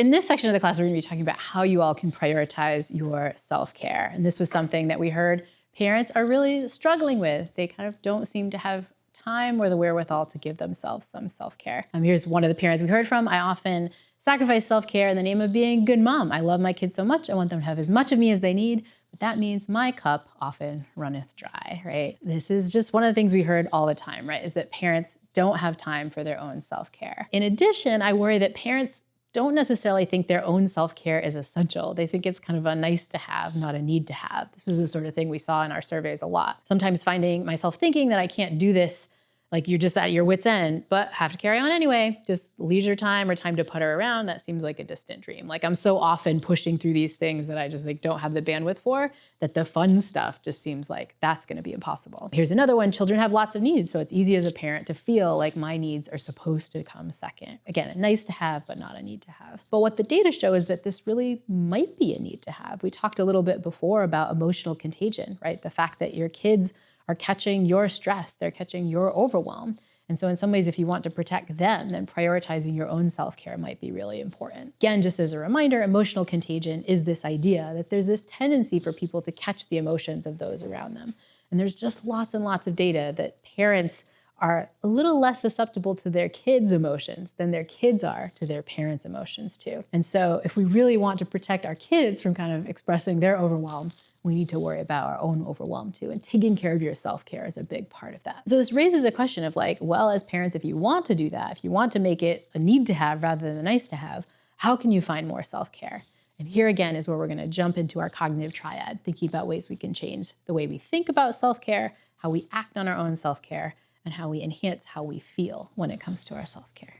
In this section of the class, we're going to be talking about how you all can prioritize your self-care. And this was something that we heard parents are really struggling with. They kind of don't seem to have time or the wherewithal to give themselves some self-care. Here's one of the parents we heard from. I often sacrifice self-care in the name of being a good mom. I love my kids so much. I want them to have as much of me as they need, but that means my cup often runneth dry, right? This is just one of the things we heard all the time, right? Is that parents don't have time for their own self-care. In addition, I worry that parents don't necessarily think their own self-care is essential. They think it's kind of a nice to have, not a need to have. This was the sort of thing we saw in our surveys a lot. Sometimes finding myself thinking that I can't do this, like you're just at your wit's end, but have to carry on anyway. Just leisure time or time to putter around, that seems like a distant dream. Like I'm so often pushing through these things that I just don't have the bandwidth for, that the fun stuff just seems like that's gonna be impossible. Here's another one, children have lots of needs, so it's easy as a parent to feel like my needs are supposed to come second. Again, nice to have, but not a need to have. But what the data show is that this really might be a need to have. We talked a little bit before about emotional contagion, right? The fact that your kids are catching your stress, they're catching your overwhelm. And so in some ways, if you want to protect them, then prioritizing your own self-care might be really important. Again, just as a reminder, emotional contagion is this idea that there's this tendency for people to catch the emotions of those around them. And there's just lots and lots of data that parents are a little less susceptible to their kids' emotions than their kids are to their parents' emotions too. And so if we really want to protect our kids from kind of expressing their overwhelm, we need to worry about our own overwhelm too. And taking care of your self-care is a big part of that. So this raises a question of like, well, as parents, if you want to do that, if you want to make it a need to have rather than a nice to have, how can you find more self-care? And here again is where we're gonna jump into our cognitive triad, thinking about ways we can change the way we think about self-care, how we act on our own self-care, and how we enhance how we feel when it comes to our self-care.